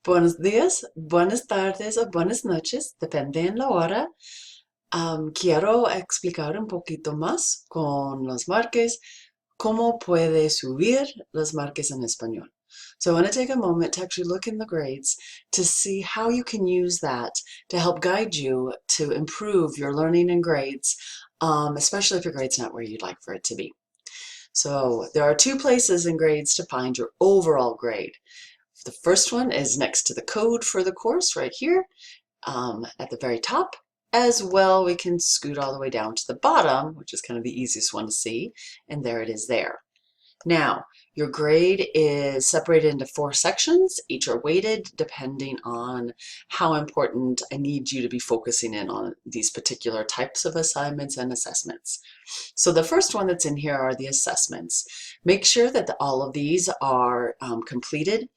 Buenos días, buenas tardes o buenas noches, depende en la hora. Quiero explicar un poquito más con los marques, cómo puede subir los marques en español. So I want to take a moment to actually look in the grades to see how you can use that to help guide you to improve your learning and grades, especially if your grade's not where you'd like for it to be. So there are two places in grades to find your overall grade. The first one is next to the code for the course right here at the very top. As well, we can scoot all the way down to the bottom, which is kind of the easiest one to see, and there it is there. Now, your grade is separated into 4 sections. Each are weighted depending on how important I need you to be focusing in on these particular types of assignments and assessments. So the first one that's in here are the assessments. Make sure that all of these are completed,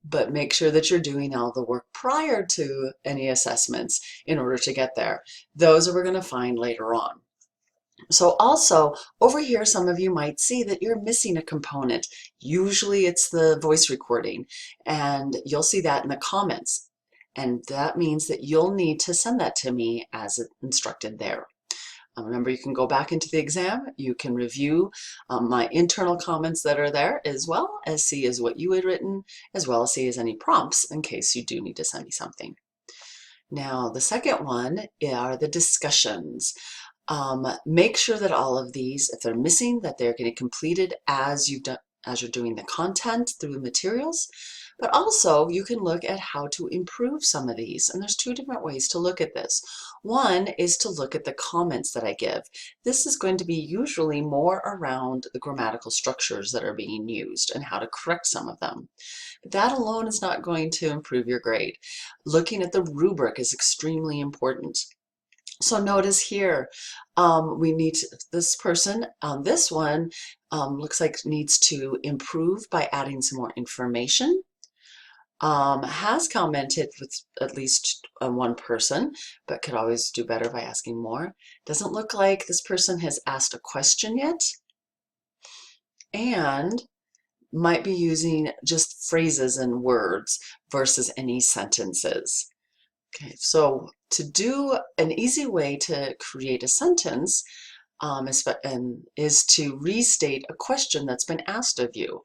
but make sure that you're doing all the work prior to any assessments in order to get there. Those we're going to find later on. So also over here, some of you might see that you're missing a component. Usually it's the voice recording, and you'll see that in the comments. And that means that you'll need to send that to me as instructed there. Remember, you can go back into the exam, you can review my internal comments that are there, as well as see as what you had written, as well as see as any prompts in case you do need to send me something. Now, the second one are the discussions. Make sure that all of these, if they're missing, that they're getting completed as you're doing the content through the materials. But also you can look at how to improve some of these. And there's 2 different ways to look at this. One is to look at the comments that I give. This is going to be usually more around the grammatical structures that are being used and how to correct some of them. But that alone is not going to improve your grade. Looking at the rubric is extremely important. So notice here, we need this person on this one looks like needs to improve by adding some more information. Has commented with at least one person, but could always do better by asking more. Doesn't look like this person has asked a question yet, and might be using just phrases and words versus any sentences. Okay, so to do an easy way to create a sentence is to restate a question that's been asked of you. You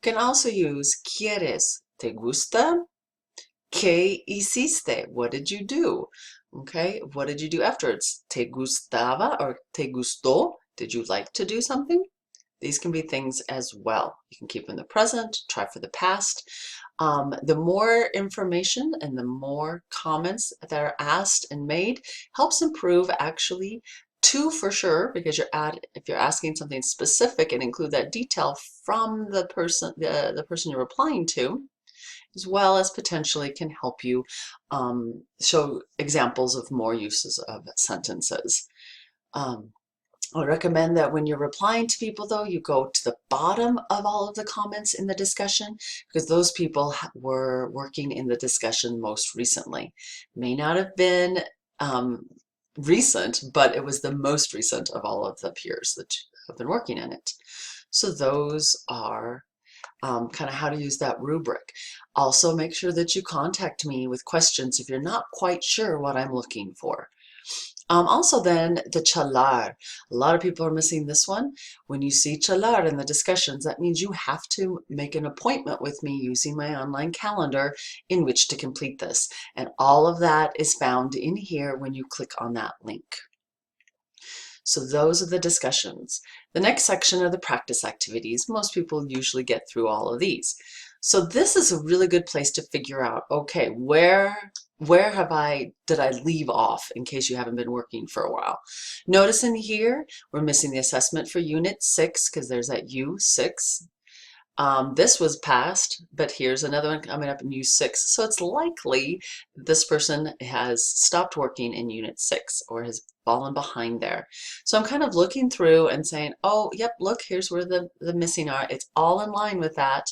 can also use ¿Quieres? ¿Te gusta? ¿Qué hiciste? What did you do? Okay, what did you do afterwards? ¿Te gustaba or te gustó? Did you like to do something? These can be things as well. You can keep in the present, try for the past. The more information and the more comments that are asked and made helps improve actually 2 for sure, because if you're asking something specific and include that detail from the person you're replying to, as well as potentially can help you show examples of more uses of sentences. I would recommend that when you're replying to people, though, you go to the bottom of all of the comments in the discussion, because those people were working in the discussion most recently. May not have been recent, but it was the most recent of all of the peers that have been working in it. So those are kind of how to use that rubric. Also, make sure that you contact me with questions if you're not quite sure what I'm looking for. Also then, the chalar. A lot of people are missing this one. When you see chalar in the discussions, that means you have to make an appointment with me using my online calendar in which to complete this. And all of that is found in here when you click on that link. So those are the discussions. The next section are the practice activities. Most people usually get through all of these. So this is a really good place to figure out, okay, where did I leave off in case you haven't been working for a while. Notice in here, we're missing the assessment for Unit 6 because there's that U6. This was passed, but here's another one coming up in U6. So it's likely this person has stopped working in Unit 6 or has fallen behind there. So I'm kind of looking through and saying, oh, yep, look, here's where the missing are. It's all in line with that.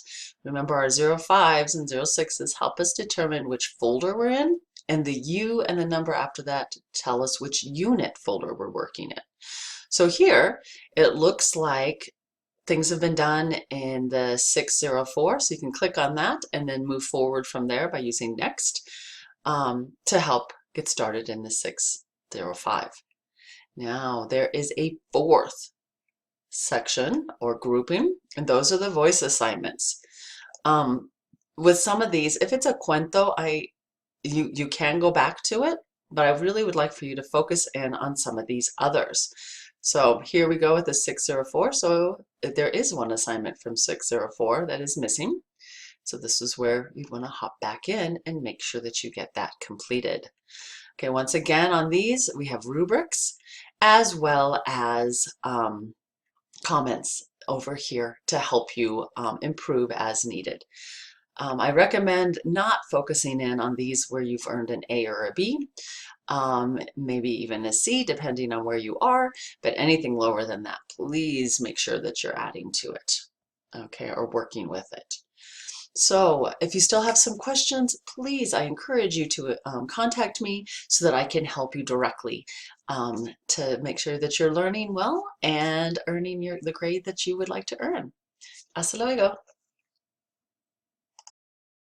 Remember, our 05s and 06s help us determine which folder we're in, and the U and the number after that tell us which unit folder we're working in. So here, it looks like things have been done in the 604, so you can click on that and then move forward from there by using next to help get started in the 605. Now there is a fourth section or grouping, and those are the voice assignments. With some of these, if it's a cuento, you can go back to it, but I really would like for you to focus in on some of these others. So here we go with the 604. So there is one assignment from 604 that is missing. So this is where you want to hop back in and make sure that you get that completed. Okay, once again on these, we have rubrics as well as comments over here to help you improve as needed. I recommend not focusing in on these where you've earned an A or a B, maybe even a C depending on where you are, but anything lower than that, please make sure that you're adding to it, okay, or working with it. So if you still have some questions, please, I encourage you to contact me so that I can help you directly to make sure that you're learning well and earning the grade that you would like to earn. Hasta luego.